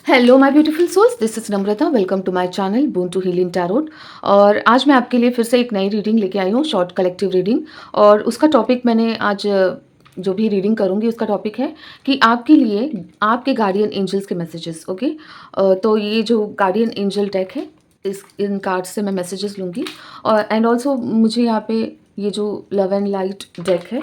Hello my beautiful souls, this is Namrata. Welcome to my channel born to heal in tarot. और आज मैं आपके लिए फिर से एक नई रीडिंग लेके आई हूँ, शॉर्ट कलेक्टिव रीडिंग। और उसका टॉपिक मैंने आज जो भी रीडिंग करूँगी उसका टॉपिक है कि आपके लिए आपके गार्डियन एंजल्स के मैसेजेस। ओके, तो ये जो गार्डियन एंजल डेक है, इस इन कार्ड से मैं मैसेजेस लूँगी। और एंड ऑल्सो मुझे यहाँ पे ये जो लव एंड लाइट डेक है,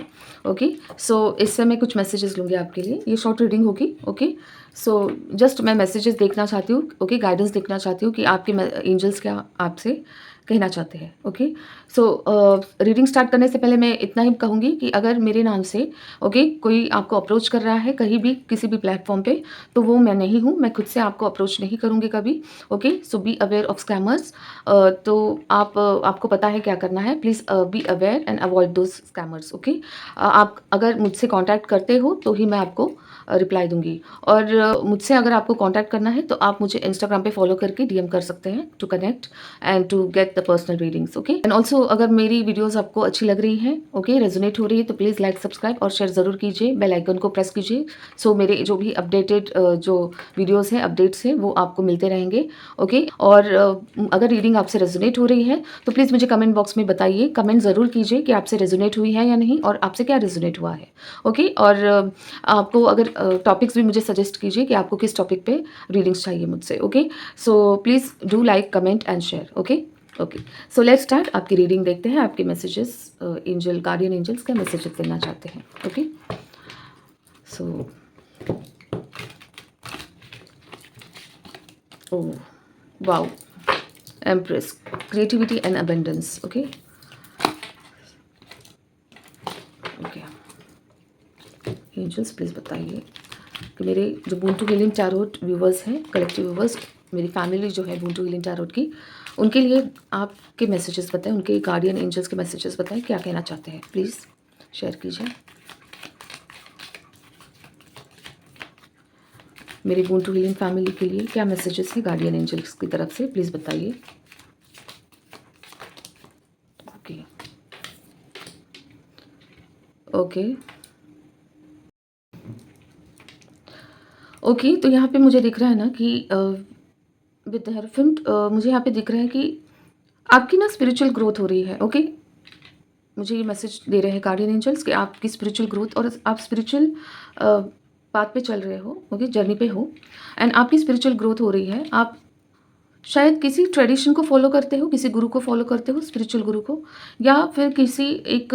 ओके, सो इससे मैं कुछ मैसेजेस लूँगी आपके लिए। ये शॉर्ट रीडिंग होगी। ओके, सो जस्ट मैं मैसेजेस देखना चाहती हूँ। ओके, गाइडेंस देखना चाहती हूँ कि आपके एंजल्स क्या आपसे कहना चाहते हैं। ओके, सो रीडिंग स्टार्ट करने से पहले मैं इतना ही कहूँगी कि अगर मेरे नाम से ओके कोई आपको अप्रोच कर रहा है कहीं भी किसी भी प्लेटफॉर्म पे, तो वो मैं नहीं हूँ। मैं खुद से आपको अप्रोच नहीं करूँगी कभी। Okay, so be aware of scammers. तो आपको पता है क्या करना है। Please be aware and avoid those scammers. Okay, आप अगर मुझसे कॉन्टैक्ट करते हो तो ही मैं आपको रिप्लाई दूंगी। और मुझसे अगर आपको कांटेक्ट करना है तो आप मुझे इंस्टाग्राम पे फॉलो करके डीएम कर सकते हैं to connect and to get the personal readings. Okay, and also अगर मेरी वीडियोस आपको अच्छी लग रही है, ओके, रेजोनेट हो रही है, तो प्लीज़ लाइक, सब्सक्राइब और शेयर ज़रूर कीजिए। बेल आइकन को प्रेस कीजिए। सो मेरे जो भी अपडेटेड जो वीडियोज़ हैं, अपडेट्स हैं, वो आपको मिलते रहेंगे। ओके, और अगर रीडिंग आपसे रेजोनेट हो रही है तो प्लीज़ मुझे कमेंट बॉक्स में बताइए, कमेंट ज़रूर कीजिए कि आपसे रेजोनेट हुई है या नहीं और आपसे क्या रेजोनेट हुआ है। ओके, और आपको अगर टॉपिक्स भी मुझे सजेस्ट कीजिए कि आपको किस टॉपिक पे रीडिंग्स चाहिए मुझसे। Okay, so please do like, comment and share. Okay, okay, so let's start. आपकी रीडिंग देखते हैं, आपके मैसेजेस एंजल, गार्डियन एंजल्स क्या मैसेजेस देना चाहते हैं। Okay, so oh wow, empress, creativity and abundance. Okay, okay, angels please बताइए कि मेरे जो बूंटू हीलिंग टैरोट व्यूवर्स हैं, कलेक्टिव व्यूवर्स, मेरी फैमिली जो है बूंटू हीलिंग टैरोट की, उनके लिए आपके मैसेजेस बताएं, उनके गार्डियन एंजल्स के मैसेजेस बताएं, क्या कहना चाहते हैं। प्लीज़ शेयर कीजिए। मेरी बूंटू हीलिंग फैमिली के लिए क्या मैसेजेस है गार्डियन एंजल्स की तरफ से, प्लीज़ बताइए। ओके, ओके, ओके, तो यहाँ पे मुझे दिख रहा है ना कि विद हेरोफेंट मुझे यहाँ पे दिख रहा है कि आपकी ना स्पिरिचुअल ग्रोथ हो रही है। ओके, मुझे ये मैसेज दे रहे हैं गार्डियन एंजल्स कि आपकी स्पिरिचुअल ग्रोथ, और आप स्पिरिचुअल पाथ पे चल रहे हो। ओके, जर्नी पे हो एंड आपकी स्पिरिचुअल ग्रोथ हो रही है। आप शायद किसी ट्रेडिशन को फॉलो करते हो, किसी गुरु को फॉलो करते हो, स्पिरिचुअल गुरु को, या फिर किसी एक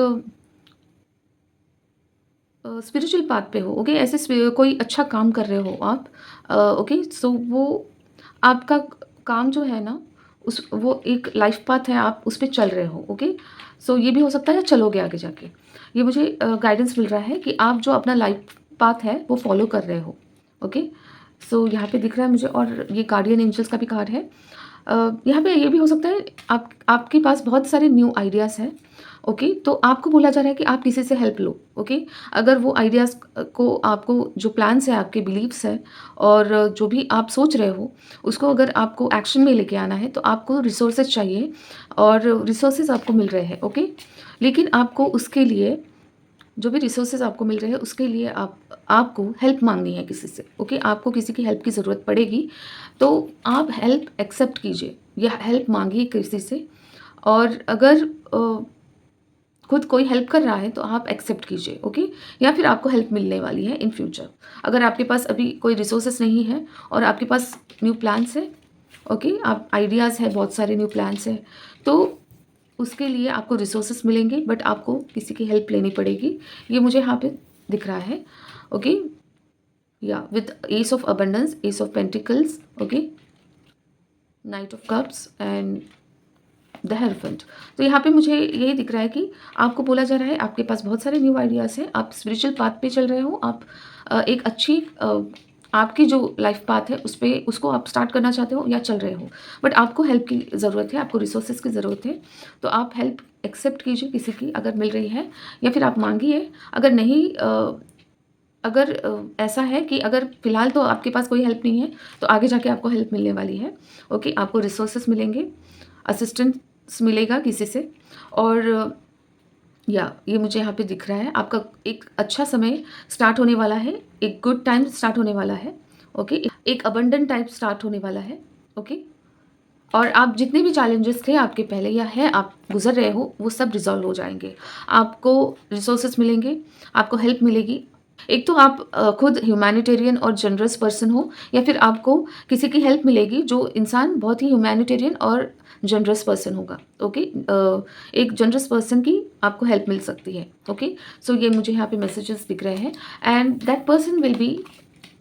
स्पिरिचुअल पाथ पे हो। ओके, ऐसे कोई अच्छा काम कर रहे हो आप। ओके, सो वो आपका काम जो है ना, उस वो एक लाइफ पाथ है, आप उस पे चल रहे हो। ओके, सो ये भी हो सकता है चलोगे आगे जाके। ये मुझे गाइडेंस मिल रहा है कि आप जो अपना लाइफ पाथ है वो फॉलो कर रहे हो। ओके, सो यहाँ पे दिख रहा है मुझे, और ये गार्डियन एंजल्स का भी कार्ड है। यहाँ पे ये भी हो सकता है आपके पास बहुत सारे न्यू आइडियाज़ हैं। ओके, तो आपको बोला जा रहा है कि आप किसी से हेल्प लो। ओके, अगर वो आइडियाज़ को, आपको जो प्लान्स है, आपके बिलीव्स है, और जो भी आप सोच रहे हो, उसको अगर आपको एक्शन में लेके आना है तो आपको रिसोर्सेज चाहिए, और रिसोर्सेज आपको मिल रहे हैं। ओके, लेकिन आपको उसके लिए, जो भी रिसोर्सेज आपको मिल रहे हैं उसके लिए आपको हेल्प मांगनी है किसी से। ओके, आपको किसी की हेल्प की ज़रूरत पड़ेगी, तो आप हेल्प एक्सेप्ट कीजिए या हेल्प मांगिए किसी से। और अगर खुद कोई हेल्प कर रहा है तो आप एक्सेप्ट कीजिए। ओके, या फिर आपको हेल्प मिलने वाली है इन फ्यूचर। अगर आपके पास अभी कोई रिसोर्सेस नहीं है और आपके पास न्यू प्लान्स है, ओके, आप आइडियाज़ है, बहुत सारे न्यू प्लान्स है, तो उसके लिए आपको रिसोर्सेस मिलेंगे, बट आपको किसी की हेल्प लेनी पड़ेगी। ये मुझे यहाँ पे दिख रहा है। ओके, या with S of abundance, S of pentacles, okay, night of cups and the hierophant. तो यहाँ पे मुझे यही दिख रहा है कि आपको बोला जा रहा है आपके पास बहुत सारे न्यू आइडियाज़ हैं, आप स्पिरिचुअल पाथ पे चल रहे हो, आप एक अच्छी आपकी जो लाइफ पाथ है उस पे, उसको आप स्टार्ट करना चाहते हो या चल रहे हो, बट आपको हेल्प की ज़रूरत है, आपको रिसोर्सेज की ज़रूरत है। तो आप हेल्प एक्सेप्ट कीजिए किसी की, अगर मिल रही है, या फिर आप मांगिए। अगर नहीं अगर ऐसा है कि अगर फ़िलहाल तो आपके पास कोई हेल्प नहीं है, तो आगे जाके आपको हेल्प मिलने वाली है। ओके, आपको रिसोर्सेस मिलेंगे, असिस्टेंस मिलेगा किसी से, और या ये मुझे यहाँ पे दिख रहा है आपका एक अच्छा समय स्टार्ट होने वाला है, एक गुड टाइम स्टार्ट होने वाला है। ओके, एक अबंडेंट टाइप स्टार्ट होने वाला है। ओके, और आप जितने भी चैलेंजेस थे आपके पहले या हैं आप गुजर रहे हो, वो सब रिजॉल्व हो जाएंगे। आपको रिसोर्सेज मिलेंगे, आपको हेल्प मिलेगी। एक तो आप खुद ह्यूमैनिटेरियन और जनरस पर्सन हो, या फिर आपको किसी की हेल्प मिलेगी जो इंसान बहुत ही ह्यूमैनिटेरियन और जनरस पर्सन होगा। ओके, एक जनरस पर्सन की आपको हेल्प मिल सकती है। ओके, सो ये मुझे यहाँ पे मैसेजेस दिख रहे हैं, and that person will be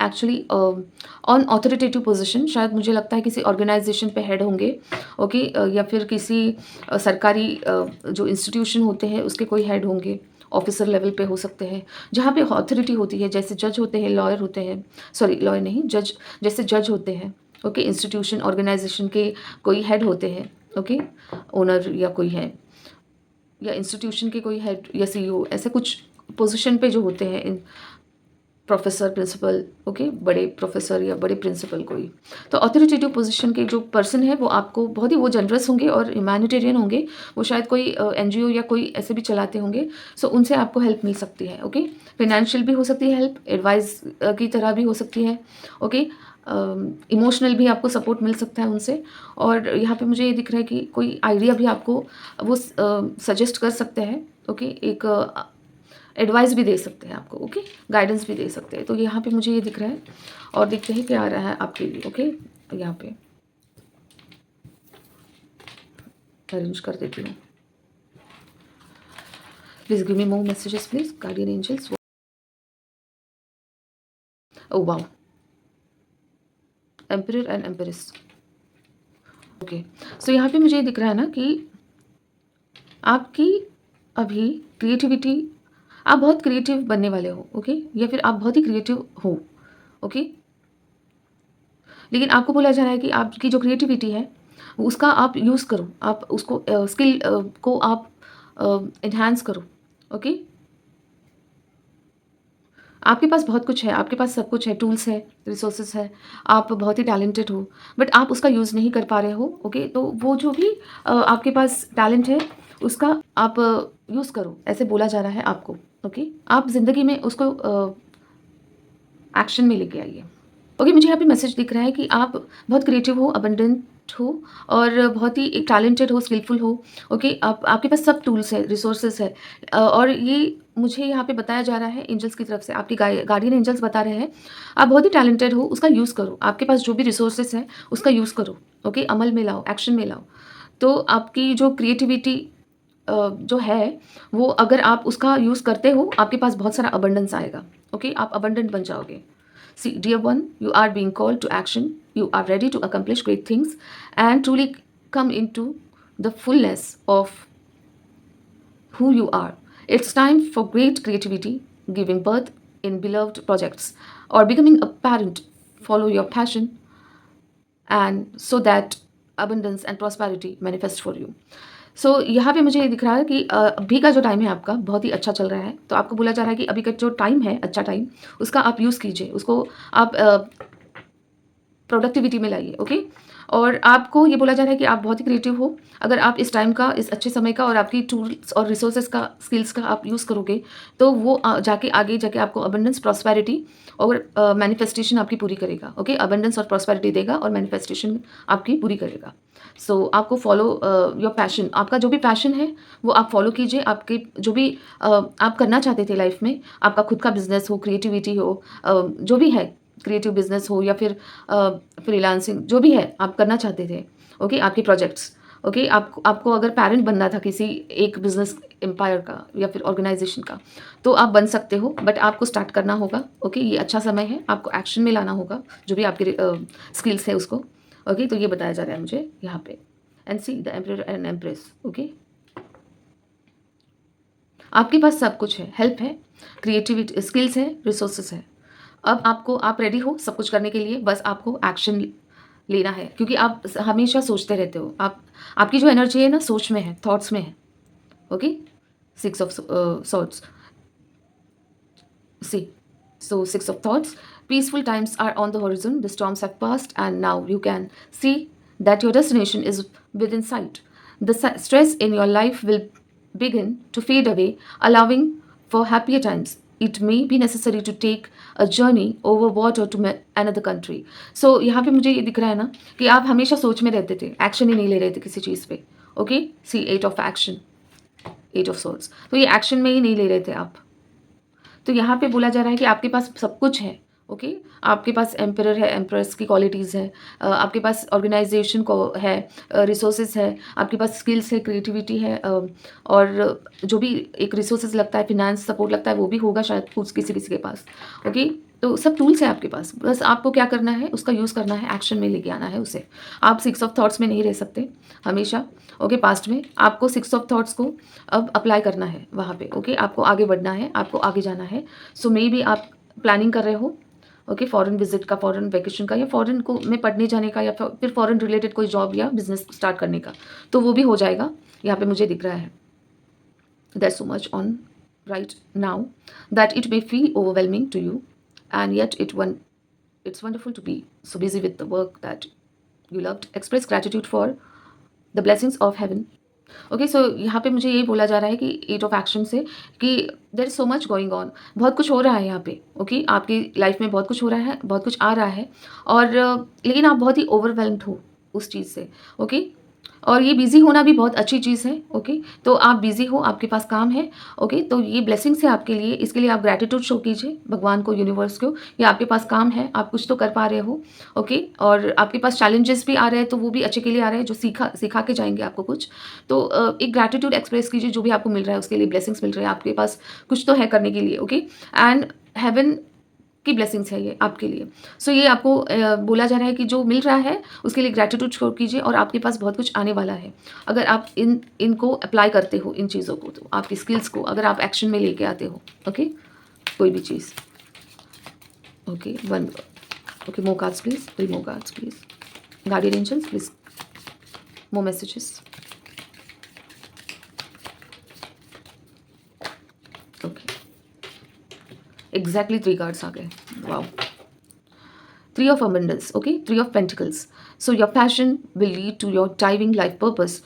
actually on authoritative position. शायद मुझे लगता है किसी ऑर्गेनाइजेशन पे हेड होंगे। ओके, या फिर किसी सरकारी जो इंस्टीट्यूशन होते हैं उसके कोई हेड होंगे, ऑफिसर लेवल पे हो सकते हैं, जहाँ पे अथॉरिटी होती है, जैसे जज होते हैं, लॉयर होते हैं, सॉरी लॉयर नहीं, जज, जैसे जज होते हैं। ओके, इंस्टीट्यूशन ऑर्गेनाइजेशन के कोई हेड होते हैं। ओके, ओनर या कोई है, या इंस्टीट्यूशन के कोई हेड या सीईओ, ऐसे कुछ पोजीशन पे जो होते हैं, प्रोफेसर, प्रिंसिपल। ओके, बड़े प्रोफेसर या बड़े प्रिंसिपल कोई, तो अथॉरिटेटिव पोजीशन के जो पर्सन है वो आपको बहुत ही वो जनरस होंगे और ह्यूमैनिटेरियन होंगे। वो शायद कोई एनजीओ या कोई ऐसे भी चलाते होंगे, सो उनसे आपको हेल्प मिल सकती है। ओके, फाइनेंशियल भी हो सकती है हेल्प, एडवाइस की तरह भी हो सकती है। ओके, इमोशनल भी आपको सपोर्ट मिल सकता है उनसे। और यहाँ पे मुझे ये दिख रहा है कि कोई आइडिया भी आपको वो सजेस्ट कर सकते हैं। ओके, एक एडवाइस भी दे सकते हैं आपको। ओके, गाइडेंस भी दे सकते हैं। तो यहाँ पे मुझे ये दिख रहा है, और देखते हैं क्या आ रहा है आपके लिए। ओके, यहाँ पे अरेंज कर देती हूँ। Please give me more messages please, guardian angels. Oh wow, emperor and empress. Okay, so यहाँ पे मुझे ये दिख रहा है ना कि आपकी अभी क्रिएटिविटी, आप बहुत क्रिएटिव बनने वाले हो। ओके, या फिर आप बहुत ही क्रिएटिव हो। ओके, लेकिन आपको बोला जा रहा है कि आपकी जो क्रिएटिविटी है उसका आप यूज़ करो, आप उसको स्किल को आप एनहांस करो। ओके, आपके पास बहुत कुछ है, आपके पास सब कुछ है, टूल्स है, रिसोर्सेज है, आप बहुत ही टैलेंटेड हो, बट आप उसका यूज़ नहीं कर पा रहे हो। ओके, तो वो जो भी आपके पास टैलेंट है उसका आप यूज़ करो, ऐसे बोला जा रहा है आपको। ओके, आप ज़िंदगी में उसको एक्शन में लेके आइए। ओके, मुझे यहाँ पे मैसेज दिख रहा है कि आप बहुत क्रिएटिव हो, अबंडेंट हो, और बहुत ही एक टैलेंटेड हो, स्किलफुल हो। ओके, आप आपके पास सब टूल्स है, रिसोर्सेज है, और ये मुझे यहाँ पे बताया जा रहा है एंजल्स की तरफ से, आपके गार्डियन एंजल्स बता रहे हैं आप बहुत ही टैलेंटेड हो, उसका यूज़ करो। आपके पास जो भी रिसोर्सेज है उसका यूज़ करो। ओके, अमल में लाओ, एक्शन में लाओ। तो आपकी जो क्रिएटिविटी जो है वो अगर आप उसका यूज़ करते हो, आपके पास बहुत सारा अबंडेंस आएगा। ओके, आप अबंडेंट बन जाओगे। See, dear one, you are being called to action. You are ready to accomplish great things and truly come into the fullness of who you are. It's time for great creativity, giving birth in beloved projects, or becoming a parent. Follow your passion, and so that abundance and prosperity manifest for you. सो यहाँ पे मुझे ये दिख रहा है कि अभी का जो टाइम है आपका बहुत ही अच्छा चल रहा है। तो आपको बोला जा रहा है कि अभी का जो टाइम है, अच्छा टाइम, उसका आप यूज़ कीजिए, उसको आप प्रोडक्टिविटी में लाइए। ओके, और आपको ये बोला जा रहा है कि आप बहुत ही क्रिएटिव हो। अगर आप इस टाइम का, इस अच्छे समय का और आपकी टूल्स और रिसोर्सेज का, स्किल्स का आप यूज़ करोगे तो वो जाके आगे जाके आपको अबंडेंस, प्रॉस्पेरिटी और मैनिफेस्टेशन आपकी पूरी करेगा। ओके, अबंडेंस और प्रॉस्पेरिटी देगा और मैनिफेस्टेशन आपकी पूरी करेगा। सो आपको फॉलो योर पैशन, आपका जो भी पैशन है वो आप फॉलो कीजिए। आपके जो भी आप करना चाहते थे लाइफ में, आपका खुद का बिजनेस हो, क्रिएटिविटी हो, जो भी है, क्रिएटिव बिजनेस हो या फिर फ्रीलांसिंग, जो भी है आप करना चाहते थे। ओके, आपके प्रोजेक्ट्स। ओके, आपको अगर पेरेंट बनना था किसी एक बिजनेस एम्पायर का या फिर ऑर्गेनाइजेशन का, तो आप बन सकते हो, बट आपको स्टार्ट करना होगा। ओके, ये अच्छा समय है, आपको एक्शन में लाना होगा जो भी आपके स्किल्स है उसको। ओके, तो ये बताया जा रहा है मुझे यहाँ पे। And see the emperor and empress. Okay, आपके पास सब कुछ है, हेल्प है, क्रिएटिविटी, स्किल्स है, रिसोर्सेस है। अब आपको, आप रेडी हो सब कुछ करने के लिए, बस आपको एक्शन लेना है, क्योंकि आप हमेशा सोचते रहते हो। आपकी जो एनर्जी है ना, सोच में है, थॉट्स में है। Okay, 6 of swords. See, so 6 of thoughts. Peaceful times are on the horizon. The storms have passed, and now you can see that your destination is within sight. The stress in your life will begin to fade away, allowing for happier times. it may be necessary to take a journey over water to another country. So यहाँ पे मुझे ये दिख रहा है ना कि आप हमेशा सोच में रहते थे, एक्शन ही नहीं ले रहे थे किसी चीज़ पे. Okay, see 8 of action, 8 of source. तो ये एक्शन में ही नहीं ले रहे थे आप. तो यहाँ पे बोला जा रहा है कि आपके पास सब कुछ है. ओके, आपके पास एम्परर है, एम्प्रेस की क्वालिटीज़ है, आपके पास ऑर्गेनाइजेशन को है, रिसोर्सेज है, आपके पास स्किल्स है, क्रिएटिविटी है, और जो भी एक रिसोर्सेज लगता है, फिनेंस सपोर्ट लगता है, वो भी होगा शायद कुछ किसी किसी के पास. ओके, तो सब टूल्स है आपके पास, बस आपको क्या करना है, उसका यूज़ करना है, एक्शन में लेके आना है उसे. आप 6 ऑफ थॉट्स में नहीं रह सकते हमेशा. ओके, पास्ट में आपको 6 ऑफ थॉट्स को अब अप्लाई करना है वहाँ पे. ओके, आपको आगे बढ़ना है, आपको आगे जाना है. सो मे बी आप प्लानिंग कर रहे हो, ओके, फॉरेन विजिट का, फॉरेन वैकेशन का, या फॉरेन को में पढ़ने जाने का, या फिर फॉरेन रिलेटेड कोई जॉब या बिजनेस स्टार्ट करने का, तो वो भी हो जाएगा. यहाँ पे मुझे दिख रहा है. There's so much on right now that it may feel overwhelming to you, and yet it's wonderful to be so busy with the work that you loved. Express gratitude for the blessings of heaven. Okay, so यहाँ पे मुझे यही बोला जा रहा है कि 8 of action से कि there is so much going on, बहुत कुछ हो रहा है यहाँ पे. ओके, आपकी लाइफ में बहुत कुछ हो रहा है, बहुत कुछ आ रहा है, और लेकिन आप बहुत ही ओवरवेल्म्ड हो उस चीज़ से. ओके, और ये बिज़ी होना भी बहुत अच्छी चीज़ है. ओके, तो आप बिज़ी हो, आपके पास काम है. ओके, तो ये ब्लेसिंग्स है आपके लिए, इसके लिए आप ग्रैटिट्यूड शो कीजिए भगवान को, यूनिवर्स को. या आपके पास काम है, आप कुछ तो कर पा रहे हो. ओके, और आपके पास चैलेंजेस भी आ रहे हैं, तो वो भी अच्छे के लिए आ रहे हैं, जो सिखा के जाएंगे आपको कुछ. तो एक ग्रैटिट्यूड एक्सप्रेस कीजिए, जो भी आपको मिल रहा है उसके लिए ब्लेसिंग्स मिल रहे हैं, आपके पास कुछ तो है करने के लिए. ओके, एंड हेवन की ब्लेसिंग्स है ये आपके लिए. सो ये आपको बोला जा रहा है कि जो मिल रहा है उसके लिए ग्रैटिट्यूड शो कीजिए, और आपके पास बहुत कुछ आने वाला है अगर आप इनको अप्लाई करते हो, इन चीज़ों को, तो आपकी स्किल्स को अगर आप एक्शन में लेके आते हो. ओके, कोई भी चीज़. Okay, one. Okay, more cards please, 3 more cards please. Guardian angels please, more messages. Okay, exactly 3 cards आ गए. Wow. 3 of abundance, okay, 3 of pentacles. So your passion will lead to your diving life purpose.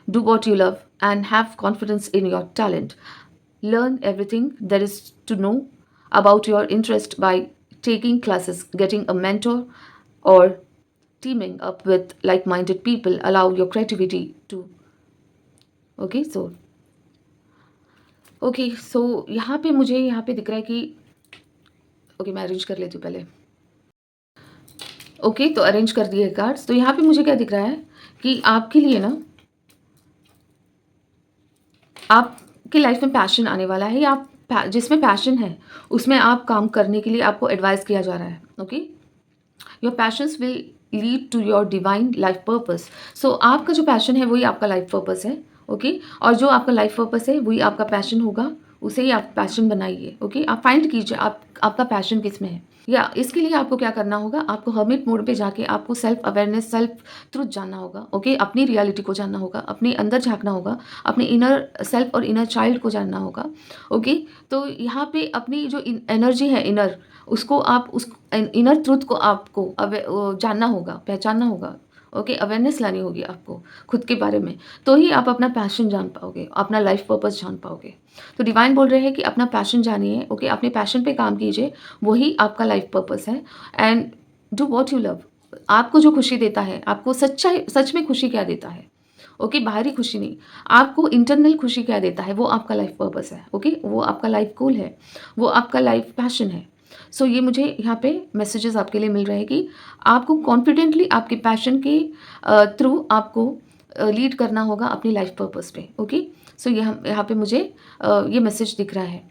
Do what you love and have confidence in your talent. Learn everything there is to know about your interest by taking classes, getting a mentor, or teaming up with like-minded people. Allow your creativity to. Okay, so यहाँ पे मुझे यहाँ पे दिख रहा है कि okay, मैं अरेंज कर लेती हूँ पहले. ओके, तो अरेंज कर दिए कार्ड्स. तो यहाँ पे मुझे क्या दिख रहा है कि आपके लिए ना, आपकी लाइफ में पैशन आने वाला है, या आप जिसमें पैशन है उसमें आप काम करने के लिए आपको एडवाइस किया जा रहा है. Okay, your passions will lead to your divine life purpose. So आपका जो पैशन है वही आपका लाइफ पर्पस है. ओके, और जो आपका लाइफ पर्पस है वही आपका पैशन होगा, उसे ही आप पैशन बनाइए. ओके, आप फाइंड कीजिए आपका पैशन किस में है. या इसके लिए आपको क्या करना होगा, आपको हर्मिट मोड पे जाके आपको सेल्फ अवेयरनेस, सेल्फ ट्रुथ जानना होगा. ओके, अपनी रियलिटी को जानना होगा, अपने अंदर झांकना होगा, अपने इनर सेल्फ और इनर चाइल्ड को जानना होगा. ओके, तो यहाँ पे अपनी जो एनर्जी है इनर, उसको आप उस इनर ट्रुथ को आपको जानना होगा, पहचानना होगा. ओके, अवेयरनेस लानी होगी आपको खुद के बारे में, तो ही आप अपना पैशन जान पाओगे, अपना लाइफ पर्पस जान पाओगे. तो डिवाइन बोल रहे हैं कि अपना पैशन जानिए. ओके, अपने पैशन पे काम कीजिए, वही आपका लाइफ पर्पस है. And do what you love. आपको जो खुशी देता है, आपको सच में खुशी क्या देता है. ओके, बाहरी खुशी नहीं, आपको इंटरनल खुशी क्या देता है, वो आपका लाइफ पर्पस है. ओके, वो आपका लाइफ गोल है, वो आपका लाइफ पैशन है. सो ये मुझे यहाँ पे मैसेजेस आपके लिए मिल रहे हैं कि आपको कॉन्फिडेंटली आपके पैशन के थ्रू आपको लीड करना होगा अपनी लाइफ पर्पस पे. ओके, सो यहाँ पे मुझे ये मैसेज दिख रहा है.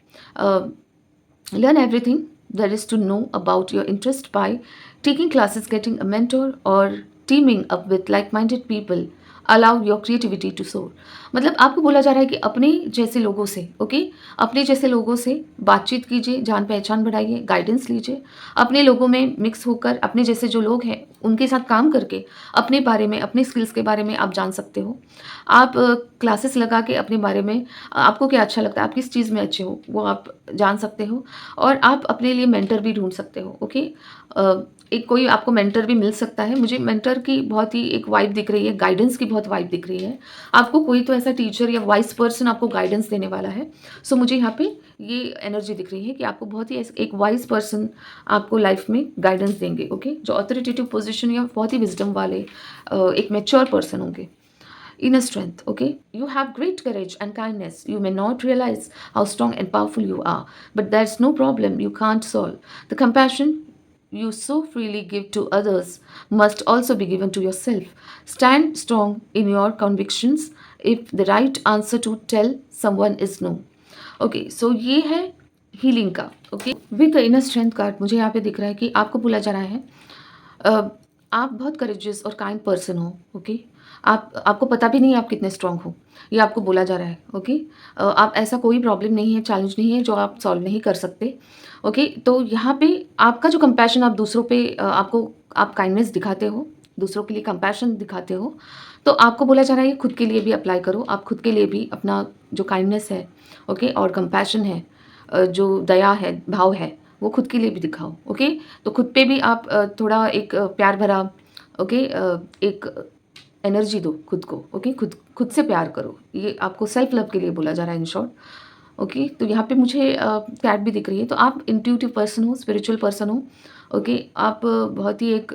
Learn everything there is to know about your interest by taking classes, getting a mentor, और teaming up with like minded people. Allow your creativity to soar. मतलब आपको बोला जा रहा है कि अपने जैसे लोगों से, ओके, अपने जैसे लोगों से बातचीत कीजिए, जान पहचान बढ़ाइए, गाइडेंस लीजिए. अपने लोगों में मिक्स होकर, अपने जैसे जो लोग हैं उनके साथ काम करके अपने बारे में, अपने स्किल्स के बारे में आप जान सकते हो. आप क्लासेस लगा के अपने बारे में, आपको क्या अच्छा लगता है, आप किस चीज़ में अच्छे हो, वो आप जान सकते हो. और आप अपने लिए मेंटर भी ढूंढ सकते हो. ओके, एक कोई आपको मेंटर भी मिल सकता है. मुझे मेंटर की बहुत ही एक वाइब दिख रही है, गाइडेंस की बहुत वाइब दिख रही है. आपको कोई तो ऐसा टीचर या वाइस पर्सन आपको गाइडेंस देने वाला है. सो मुझे यहाँ पे ये एनर्जी दिख रही है कि आपको बहुत ही एक वाइज पर्सन आपको लाइफ में गाइडेंस देंगे, ओके, जो अथॉरिटेटिव पोजीशन या बहुत ही विजडम वाले एक मैच्योर पर्सन होंगे. Inner strength, okay, you have great courage and kindness. You may not realize how strong and powerful you are, but there's no problem you can't solve. The compassion you so freely give to others must also be given to yourself. Stand strong in your convictions if the right answer to tell someone is no. Okay, so ये है healing का. Okay, with the inner strength card मुझे यहाँ पे दिख रहा है कि आपको बोला जा रहा है आप बहुत करेजियस और काइंड पर्सन हो. ओके, आपको पता भी नहीं है आप कितने स्ट्रांग हो, ये आपको बोला जा रहा है. ओके, आप ऐसा कोई प्रॉब्लम नहीं है, चैलेंज नहीं है जो आप सॉल्व नहीं कर सकते. ओके, तो यहाँ पे आपका जो कंपैशन आप दूसरों पे आप काइंडनेस दिखाते हो, दूसरों के लिए कंपैशन दिखाते हो, तो आपको बोला जा रहा है ये खुद के लिए भी अप्लाई करो. आप खुद के लिए भी अपना जो काइंडनेस है, ओके, और कंपैशन है, जो दया है, भाव है, वो खुद के लिए भी दिखाओ. ओके, तो खुद पे भी आप थोड़ा एक प्यार भरा, ओके, एक एनर्जी दो खुद को. ओके, खुद से प्यार करो. ये आपको सेल्फ लव के लिए बोला जा रहा है इन शॉर्ट. ओके, तो यहाँ पे मुझे कैट भी दिख रही है. तो आप इंट्यूटिव पर्सन हो, स्पिरिचुअल पर्सन हो. ओके, आप बहुत ही एक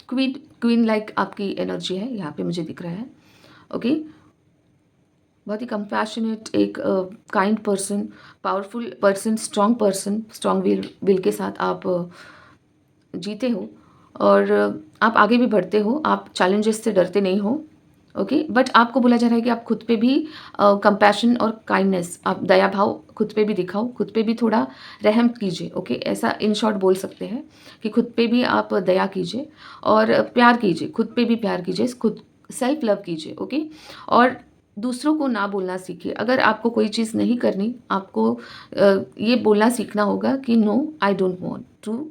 क्वीन लाइक आपकी एनर्जी है यहाँ पे मुझे दिख रहा है. ओके, बहुत ही कंपैशनेट, एक kind person, powerful person, strong person, strong will के साथ आप जीते हो और आप आगे भी बढ़ते हो. आप चैलेंजेस से डरते नहीं हो. ओके, बट आपको बोला जा रहा है कि आप खुद पे भी कंपैशन और काइंडनेस, आप दया भाव खुद पे भी दिखाओ, खुद पे भी थोड़ा रहम कीजिए. ओके, ऐसा इन शॉर्ट बोल सकते हैं कि खुद पे भी आप दया कीजिए और प्यार कीजिए, खुद पे भी प्यार कीजिए, खुद सेल्फ लव कीजिए. ओके, और दूसरों को ना बोलना सीखिए. अगर आपको कोई चीज़ नहीं करनी, आपको ये बोलना सीखना होगा कि no, I don't want to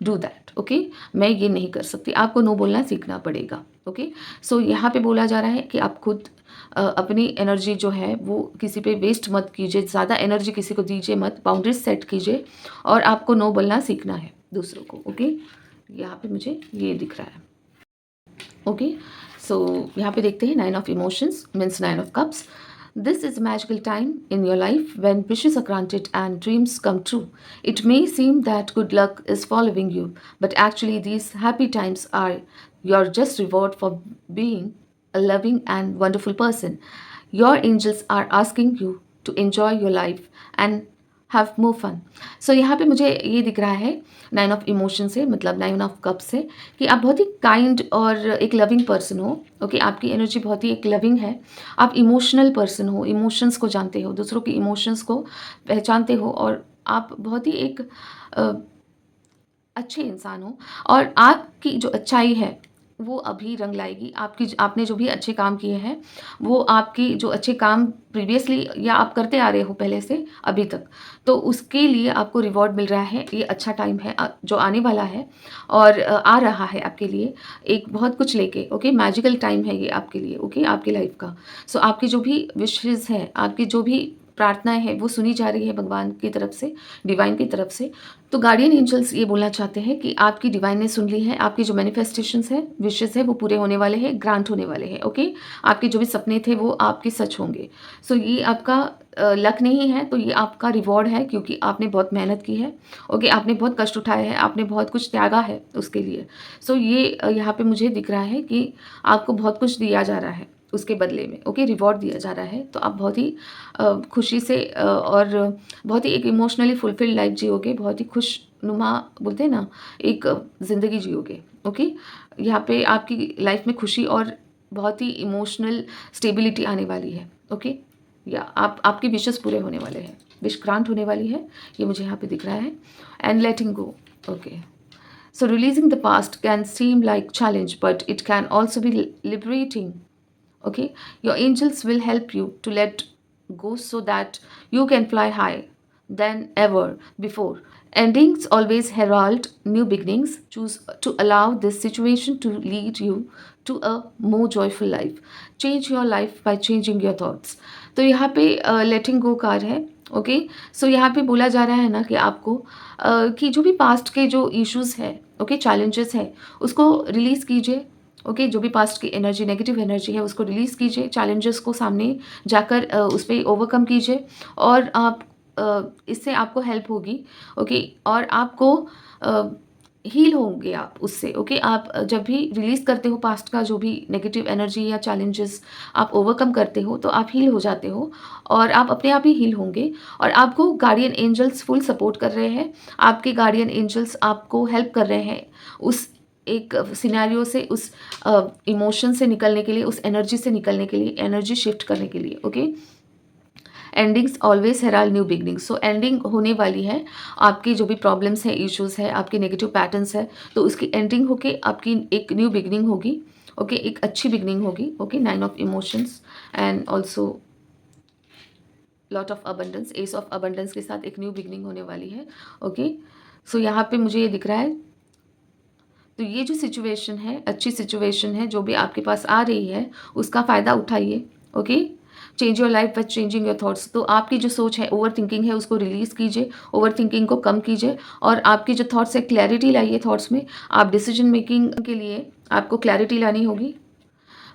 do that. Okay, मैं ये नहीं कर सकती. आपको नो बोलना सीखना पड़ेगा. ओके, सो यहाँ पे बोला जा रहा है कि आप खुद अपनी एनर्जी जो है वो किसी पे वेस्ट मत कीजिए, ज़्यादा एनर्जी किसी को दीजिए मत, बाउंड्रीज सेट कीजिए और आपको नो बोलना सीखना है दूसरों को. ओके, यहाँ पे मुझे ये दिख रहा है. ओके, सो यहाँ पे देखते हैं 9 of emotions means 9 of cups. This is a magical time in your life when wishes are granted and dreams come true. It may seem that good luck is following you, but actually, these happy times are your just reward for being a loving and wonderful person. Your angels are asking you to enjoy your life and have more fun. So यहाँ पे मुझे ये दिख रहा है 9 of emotion से, मतलब 9 of cup से, कि आप बहुत ही काइंड और एक लविंग पर्सन हो. ओके, आपकी एनर्जी बहुत ही एक लविंग है. आप इमोशनल पर्सन हो, इमोशंस को जानते हो, दूसरों की इमोशंस को पहचानते हो और आप बहुत ही एक अच्छे इंसान हो. और आपकी जो अच्छाई है वो अभी रंग लाएगी. आपने जो भी अच्छे काम किए हैं वो आपकी जो अच्छे काम प्रीवियसली या आप करते आ रहे हो पहले से अभी तक, तो उसके लिए आपको रिवॉर्ड मिल रहा है. ये अच्छा टाइम है जो आने वाला है और आ रहा है आपके लिए एक बहुत कुछ लेके. ओके, मैजिकल टाइम है ये आपके लिए. ओके, आपकी लाइफ का. सो आपकी जो भी विशेज़ हैं, आपकी जो भी प्रार्थनाएं हैं वो सुनी जा रही है भगवान की तरफ से, डिवाइन की तरफ से. तो गार्डियन एंजल्स ये बोलना चाहते हैं कि आपकी डिवाइन ने सुन ली है. आपकी जो मैनिफेस्टेशंस है, विशेस है, वो पूरे होने वाले हैं, ग्रांट होने वाले हैं. ओके, आपके जो भी सपने थे वो आपके सच होंगे. सो ये आपका लक नहीं है, तो ये आपका रिवॉर्ड है क्योंकि आपने बहुत मेहनत की है. ओके, आपने बहुत कष्ट उठाए हैं, आपने बहुत कुछ त्यागा है उसके लिए. सो ये यहाँ पे मुझे दिख रहा है कि आपको बहुत कुछ दिया जा रहा है उसके बदले में. ओके, रिवॉर्ड दिया जा रहा है. तो आप बहुत ही खुशी से और बहुत ही एक इमोशनली फुलफिल्ड लाइफ जियोगे, बहुत ही खुशनुमा बोलते हैं ना, एक ज़िंदगी जियोगे. ओके, यहाँ पे आपकी लाइफ में खुशी और बहुत ही इमोशनल स्टेबिलिटी आने वाली है. ओके, या आपकी विशेस पूरे होने वाले हैं, विश ग्रांट होने वाली है, ये मुझे यहाँ पे दिख रहा है. And letting go. Okay, so releasing the past can seem like challenge, but it can also be liberating. Okay, your angels will help you to let go so that you can fly high than ever before. Endings always herald new beginnings. Choose to allow this situation to lead you to a more joyful life. Change your life by changing your thoughts. तो यहाँ पे लेटिंग go kart है. Okay, so यहाँ पे बोला जा रहा है ना कि आपको कि जो भी पास्ट के जो इश्यूज है, ओके, चैलेंजेस है, उसको रिलीज़ कीजिए. ओके, जो भी पास्ट की एनर्जी, नेगेटिव एनर्जी है, उसको रिलीज़ कीजिए. चैलेंजेस को सामने जाकर उस पर ओवरकम कीजिए और आप इससे आपको हेल्प होगी, ओके। और आपको हील होंगे आप उससे, ओके। आप जब भी रिलीज़ करते हो पास्ट का जो भी नेगेटिव एनर्जी या चैलेंजेस आप ओवरकम करते हो, तो आप हील हो जाते हो और आप अपने आप ही हील होंगे। और आपको गार्डियन एंजल्स फुल सपोर्ट कर रहे हैं। आपके गार्डियन एंजल्स आपको हेल्प कर रहे हैं उस एक सिनेरियो से, उस इमोशन से निकलने के लिए, उस एनर्जी से निकलने के लिए, एनर्जी शिफ्ट करने के लिए, okay. Endings always Herald new beginning. सो एंडिंग होने वाली है। आपकी जो भी प्रॉब्लम्स है, इश्यूज है, आपके नेगेटिव पैटर्न्स है, तो उसकी एंडिंग होके आपकी एक न्यू बिगनिंग होगी, ओके। एक अच्छी बिगनिंग होगी, okay. 9 of emotions and also lot of abundance, S of abundance के साथ एक न्यू बिगनिंग होने वाली है, ओके। सो यहाँ पे मुझे ये दिख रहा है। तो ये जो सिचुएशन है, अच्छी सिचुएशन है, जो भी आपके पास आ रही है उसका फ़ायदा उठाइए, okay. Change your life by changing your thoughts. तो आपकी जो सोच है, ओवर थिंकिंग है, उसको रिलीज़ कीजिए, ओवर थिंकिंग को कम कीजिए और आपकी जो थॉट्स है, क्लैरिटी लाइए थॉट्स में। आप डिसीजन मेकिंग के लिए आपको क्लैरिटी लानी होगी,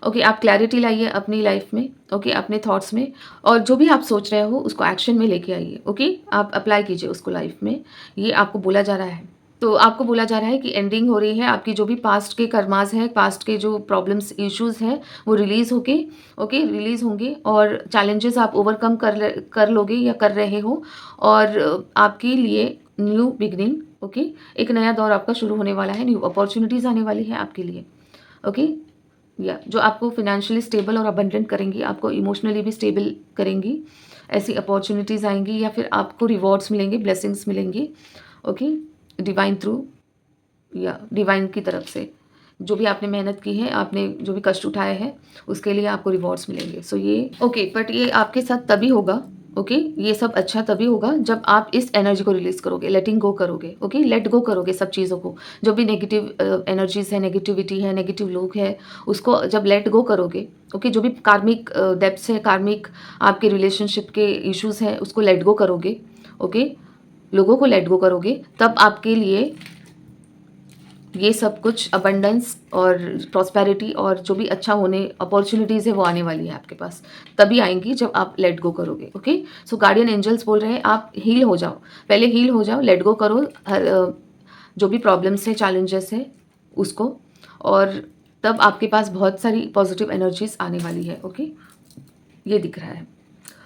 ओके। आप क्लैरिटी लाइए अपनी लाइफ में, ओके, अपने थॉट्स में। और जो भी आप सोच रहे हो उसको एक्शन में लेके आइए, ओके। आप अप्लाई कीजिए उसको लाइफ में, ये आपको बोला जा रहा है। तो आपको बोला जा रहा है कि एंडिंग हो रही है, आपकी जो भी पास्ट के कर्मास हैं, पास्ट के जो प्रॉब्लम्स इश्यूज़ हैं, वो रिलीज़ होके, ओके, रिलीज़ होंगे और चैलेंजेस आप ओवरकम कर लोगे या कर रहे हो। और आपके लिए न्यू बिगनिंग, ओके, एक नया दौर आपका शुरू होने वाला है, न्यू अपॉर्चुनिटीज़ आने वाली है आपके लिए, ओके। या जो आपको फिनेंशियली स्टेबल और अबंडेंट करेंगी, आपको इमोशनली भी स्टेबल करेंगी, ऐसी अपॉर्चुनिटीज़ आएंगी या फिर आपको रिवॉर्ड्स मिलेंगे, ब्लेसिंग्स मिलेंगे, ओके। डिवाइन थ्रू या डिवाइन की तरफ से जो भी आपने मेहनत की है, आपने जो भी कष्ट उठाए हैं, उसके लिए आपको रिवॉर्ड्स मिलेंगे। सो ये ओके, बट ये आपके साथ तभी होगा, ओके। ये सब अच्छा तभी होगा जब आप इस एनर्जी को रिलीज़ करोगे, लेटिंग गो करोगे, ओके। लेट गो करोगे सब चीज़ों को, जो भी नेगेटिव एनर्जीज़ है, नेगेटिविटी है, नेगेटिव लोग हैं, उसको जब लेट गो करोगे, ओके। जो भी कार्मिक डेप्थ्स है, कार्मिक आपके रिलेशनशिप के इश्यूज़ हैं, उसको लेट गो करोगे, ओके। लोगों को लेट गो करोगे, तब आपके लिए ये सब कुछ अबंडेंस और प्रॉस्पेरिटी और जो भी अच्छा होने अपॉर्चुनिटीज़ है वो आने वाली है आपके पास, तभी आएंगी जब आप लेट गो करोगे, ओके। सो गार्डियन एंजल्स बोल रहे हैं आप हील हो जाओ, पहले हील हो जाओ, लेट गो करो जो भी प्रॉब्लम्स है, चैलेंजेस है उसको, और तब आपके पास बहुत सारी पॉजिटिव एनर्जीज आने वाली है, ओके। ये दिख रहा है,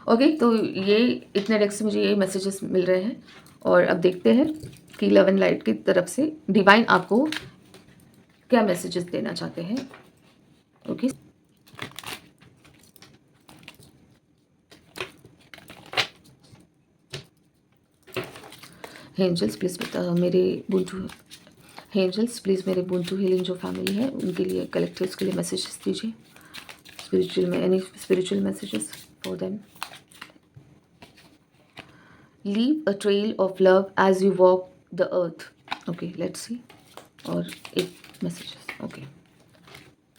ओके। तो ये इतने डेक्स से मुझे ये मैसेजेस मिल रहे हैं और अब देखते हैं कि लव एंड लाइट की तरफ से डिवाइन आपको क्या मैसेजेस देना चाहते हैं, ओके। एंजल्स प्लीज़ मेरे बुंटू एंजल्स प्लीज़ मेरे बुंटू हीलिंग जो फैमिली है उनके लिए, कलेक्टिव्स के लिए मैसेजेस दीजिए, स्पिरिचुअल में any spiritual messages for them. Leave a trail of love as you walk the earth, okay, let's see. और एक messages, okay,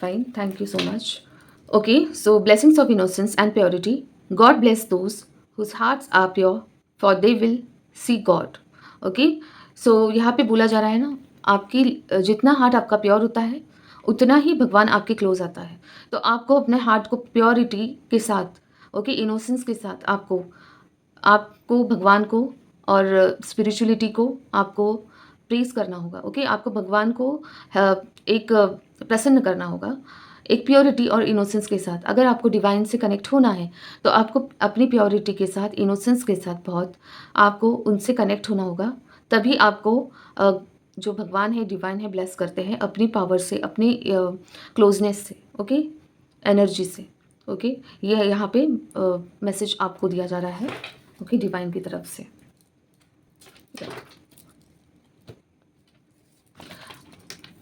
fine, thank you so much, okay. So blessings of innocence and purity, God bless those whose hearts are pure for they will see God, okay. So यहाँ पे बोला जा रहा है ना, आपकी जितना हार्ट आपका प्योर होता है उतना ही भगवान आपके क्लोज आता है। तो आपको अपने हार्ट को प्योरिटी के साथ, ओके, इनोसेंस के साथ आपको आपको भगवान को और स्पिरिचुअलिटी को आपको प्रेज़ करना होगा, ओके। आपको भगवान को एक प्रसन्न करना होगा, एक प्योरिटी और इनोसेंस के साथ। अगर आपको डिवाइन से कनेक्ट होना है तो आपको अपनी प्योरिटी के साथ, इनोसेंस के साथ बहुत आपको उनसे कनेक्ट होना होगा, तभी आपको जो भगवान है, डिवाइन है, ब्लेस करते हैं अपनी पावर से, अपनी क्लोजनेस से, ओके, एनर्जी से, ओके। ये यहाँ पे मैसेज आपको दिया जा रहा है, ओके, डिवाइन की तरफ से।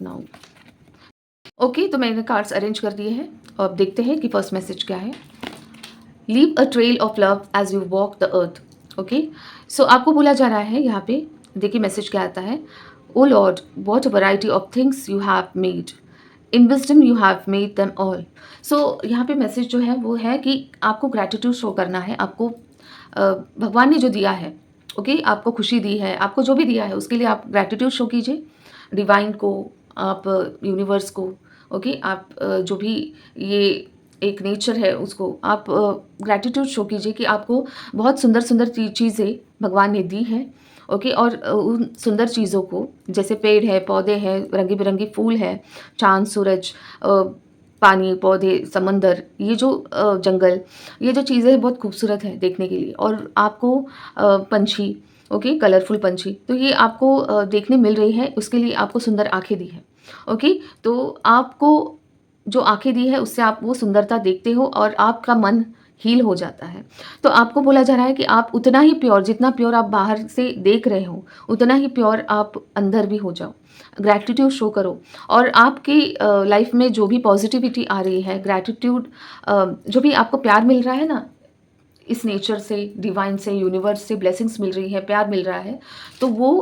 नाउ ओके, तो मैंने कार्ड्स अरेंज कर दिए हैं और अब देखते हैं कि फर्स्ट मैसेज क्या है। Leave a trail of love as you walk the earth, okay. So आपको बोला जा रहा है यहाँ पे, देखिए मैसेज क्या आता है। Oh Lord, what a variety of things you have made, in wisdom you have made them all. So यहाँ पे मैसेज जो है वो है कि आपको ग्रैटिट्यूड शो करना है, आपको भगवान ने जो दिया है, ओके, आपको खुशी दी है, आपको जो भी दिया है उसके लिए आप ग्रैटिट्यूड शो कीजिए, डिवाइन को, आप यूनिवर्स को, ओके। आप जो भी ये एक नेचर है उसको आप ग्रैटिट्यूड शो कीजिए कि आपको बहुत सुंदर सुंदर चीज़ें भगवान ने दी है। ओके, और उन सुंदर चीज़ों को, जैसे पेड़ है, पौधे हैं, रंगी बिरंगी फूल है, चांद, सूरज, पानी, पौधे, समंदर, ये जो जंगल, ये जो चीज़ें हैं बहुत खूबसूरत है देखने के लिए। और आपको पंछी, ओके, कलरफुल पंछी, तो ये आपको देखने मिल रही है, उसके लिए आपको सुंदर आंखें दी है। ओके, तो आपको जो आंखें दी है उससे आप वो सुंदरता देखते हो और आपका मन हील हो जाता है। तो आपको बोला जा रहा है कि आप उतना ही प्योर, जितना प्योर आप बाहर से देख रहे हो, उतना ही प्योर आप अंदर भी हो जाओ। ग्रैटिट्यूड शो करो, और आपकी लाइफ में जो भी पॉजिटिविटी आ रही है, ग्रैटिट्यूड, जो भी आपको प्यार मिल रहा है ना, इस नेचर से, डिवाइन से, यूनिवर्स से ब्लेसिंग्स मिल रही है, प्यार मिल रहा है, तो वो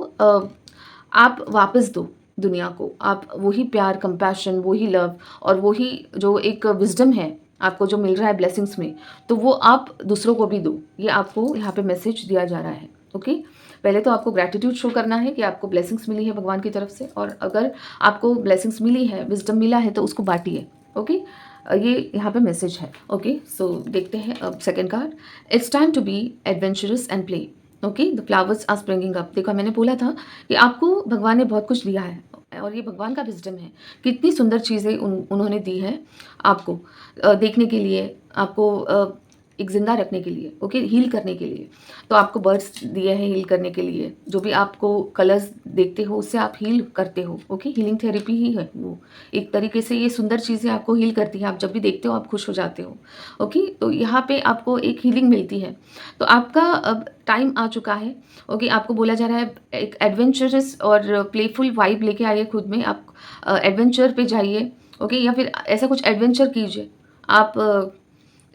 आप वापस दो दुनिया को। आप वही प्यार, कंपैशन, वही लव और वही जो एक विज़डम है आपको जो मिल रहा है ब्लेसिंग्स में, तो वो आप दूसरों को भी दो। ये आपको यहाँ पे मैसेज दिया जा रहा है। ओके, पहले तो आपको ग्रैटिट्यूड शो करना है कि आपको ब्लेसिंग्स मिली है भगवान की तरफ से, और अगर आपको ब्लेसिंग्स मिली है, विज़डम मिला है, तो उसको बांटिए। ओके, ये यहाँ पे मैसेज है। ओके, सो देखते हैं अब second card. It's time to be adventurous and play. Okay, the flowers are springing up. देखो, मैंने बोला था कि आपको भगवान ने बहुत कुछ दिया है, और ये भगवान का विजडम है। कितनी सुंदर चीज़ें उन्होंने दी है आपको देखने के लिए, आपको एक ज़िंदा रखने के लिए, ओके, हील करने के लिए। तो आपको बर्ड्स दिए हैं हील करने के लिए, जो भी आपको कलर्स देखते हो उससे आप हील करते हो। ओके, हीलिंग थेरेपी ही है वो, एक तरीके से ये सुंदर चीज़ें आपको हील करती हैं। आप जब भी देखते हो आप खुश हो जाते हो। ओके, तो यहाँ पे आपको एक हीलिंग मिलती है। तो आपका अब टाइम आ चुका है। ओके, आपको बोला जा रहा है एक एडवेंचरस और प्लेफुल वाइब लेके आइए खुद में। आप एडवेंचर पे जाइए। ओके, या फिर ऐसा कुछ एडवेंचर कीजिए। आप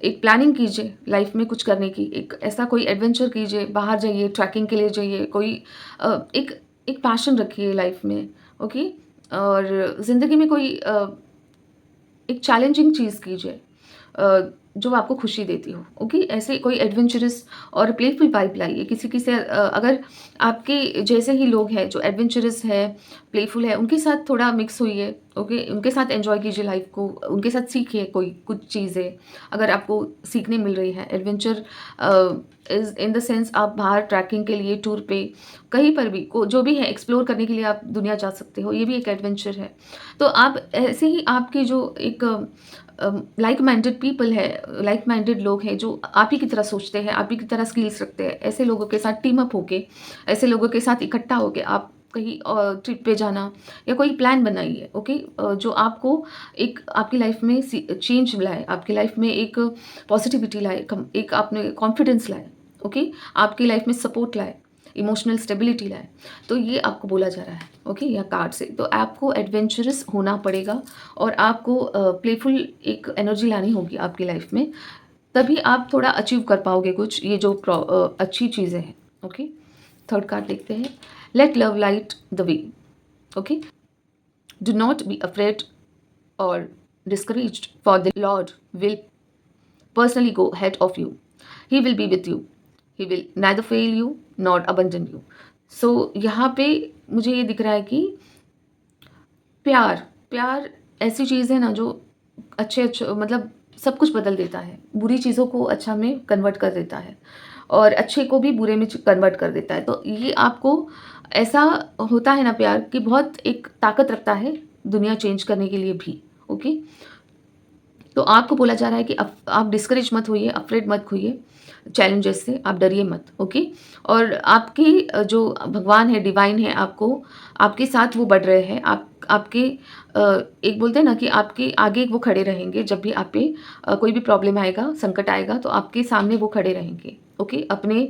एक प्लानिंग कीजिए लाइफ में कुछ करने की, एक ऐसा कोई एडवेंचर कीजिए, बाहर जाइए, ट्रैकिंग के लिए जाइए, कोई एक एक पैशन रखिए लाइफ में। ओके, और ज़िंदगी में कोई एक चैलेंजिंग चीज़ कीजिए जो आपको खुशी देती हो। ओके, ऐसे कोई एडवेंचरस और प्लेफुल वाइब लाइए। किसी किसी अगर आपके जैसे ही लोग हैं जो एडवेंचरस है, प्लेफुल है, उनके साथ थोड़ा मिक्स होइए। ओके, उनके साथ एंजॉय कीजिए लाइफ को, उनके साथ सीखिए कोई कुछ चीज़ें अगर आपको सीखने मिल रही है। Adventure is in the sense आप बाहर ट्रैकिंग के लिए, टूर पे, कहीं पर भी जो भी है एक्सप्लोर करने के लिए आप दुनिया जा सकते हो, ये भी एक एडवेंचर है। तो आप ऐसे ही आपके जो एक लाइक माइंडेड पीपल है, लाइक माइंडेड लोग हैं जो आप ही की तरह सोचते हैं, आप ही की तरह स्किल्स रखते हैं, ऐसे लोगों के साथ टीम अप होके, ऐसे लोगों के साथ इकट्ठा होके आप कहीं ट्रिप पे जाना या कोई प्लान बनाइए। ओके, जो आपको एक आपकी लाइफ में चेंज लाए, आपकी लाइफ में एक पॉजिटिविटी लाए, एक आपने कॉन्फिडेंस लाए। ओके, आपकी लाइफ में सपोर्ट लाए, इमोशनल स्टेबिलिटी लाए। तो ये आपको बोला जा रहा है। ओके, या कार्ड से तो आपको एडवेंचरस होना पड़ेगा, और आपको प्लेफुल एक एनर्जी लानी होगी आपकी लाइफ में, तभी आप थोड़ा अचीव कर पाओगे कुछ, ये जो अच्छी चीज़ें हैं। ओके, थर्ड कार्ड देखते हैं। Let love light the way. Okay, do not be afraid और discouraged, for the Lord will personally go ahead of you. He will be with you. He will neither fail you nor abandon you. So यहाँ पे मुझे ये दिख रहा है कि प्यार प्यार ऐसी चीज़ है ना जो अच्छे मतलब सब कुछ बदल देता है। बुरी चीज़ों को अच्छा में कन्वर्ट कर देता है, और अच्छे को भी बुरे में कन्वर्ट कर देता है। तो ये आपको ऐसा होता है ना प्यार, कि बहुत एक ताकत रखता है दुनिया चेंज करने के लिए भी। ओके, तो आपको बोला जा रहा है कि आप डिस्करेज मत होइए, अफ्रेड मत होइए चैलेंजेस से, आप डरिए मत। ओके, और आपकी जो भगवान है, डिवाइन है, आपको आपके साथ वो बढ़ रहे हैं। आपके एक बोलते हैं ना कि आपके आगे वो खड़े रहेंगे जब भी आप पे कोई भी प्रॉब्लम आएगा, संकट आएगा, तो आपके सामने वो खड़े रहेंगे। ओके, अपने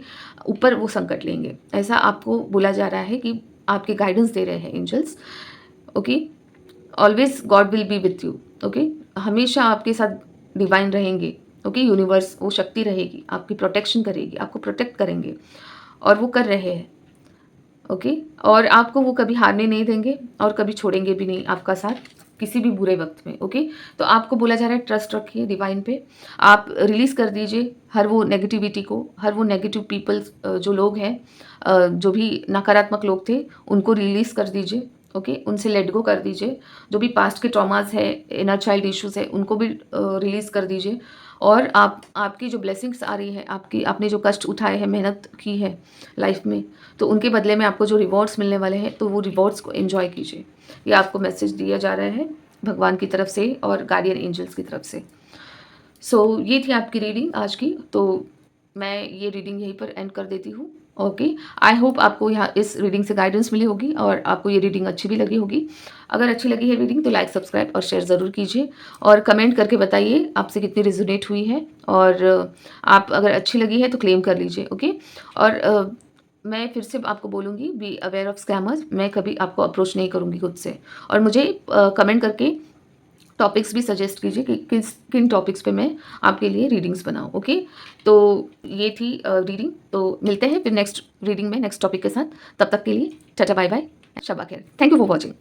ऊपर वो संकट लेंगे, ऐसा आपको बोला जा रहा है कि आपके गाइडेंस दे रहे हैं angels. Okay, always God will be with you. Okay, हमेशा आपके साथ डिवाइन रहेंगे। ओके, यूनिवर्स वो शक्ति रहेगी, आपकी प्रोटेक्शन करेगी, आपको प्रोटेक्ट करेंगे, और वो कर रहे हैं। ओके, और आपको वो कभी हारने नहीं देंगे और कभी छोड़ेंगे भी नहीं आपका साथ किसी भी बुरे वक्त में। ओके, तो आपको बोला जा रहा है ट्रस्ट रखिए डिवाइन पे। आप रिलीज़ कर दीजिए हर वो नेगेटिविटी को, हर वो नेगेटिव पीपल्स जो लोग हैं, जो भी नकारात्मक लोग थे, उनको रिलीज़ कर दीजिए। ओके, उनसे लेट गो कर दीजिए। जो भी पास्ट के ट्रॉमास है, इनर चाइल्ड इश्यूज़ है, उनको भी रिलीज़ कर दीजिए। और आपकी जो ब्लेसिंग्स आ रही है, आपने जो कष्ट उठाए हैं, मेहनत की है लाइफ में, तो उनके बदले में आपको जो रिवॉर्ड्स मिलने वाले हैं, तो वो रिवॉर्ड्स को एन्जॉय कीजिए। ये आपको मैसेज दिया जा रहा है भगवान की तरफ से और गार्डियन एंजल्स की तरफ से। सो ये थी आपकी रीडिंग आज की। तो मैं ये रीडिंग यहीं पर एंड कर देती हूँ। ओके, आई होप आपको यहाँ इस रीडिंग से गाइडेंस मिली होगी और आपको ये रीडिंग अच्छी भी लगी होगी। अगर अच्छी लगी है रीडिंग तो लाइक, सब्सक्राइब और शेयर ज़रूर कीजिए और कमेंट करके बताइए आपसे कितनी रिजोनेट हुई है। और आप अगर अच्छी लगी है तो क्लेम कर लीजिए। ओके, और मैं फिर से आपको बोलूँगी, बी अवेयर ऑफ स्कैमर्स। मैं कभी आपको अप्रोच नहीं करूँगी खुद से। और मुझे कमेंट करके टॉपिक्स भी सजेस्ट कीजिए कि किन टॉपिक्स पे मैं आपके लिए रीडिंग्स बनाऊँ। ओके, तो ये थी रीडिंग। तो मिलते हैं फिर नेक्स्ट रीडिंग में नेक्स्ट टॉपिक के साथ। तब तक के लिए टाटा बाय बाय, शब्बा खैर। Thank you for watching.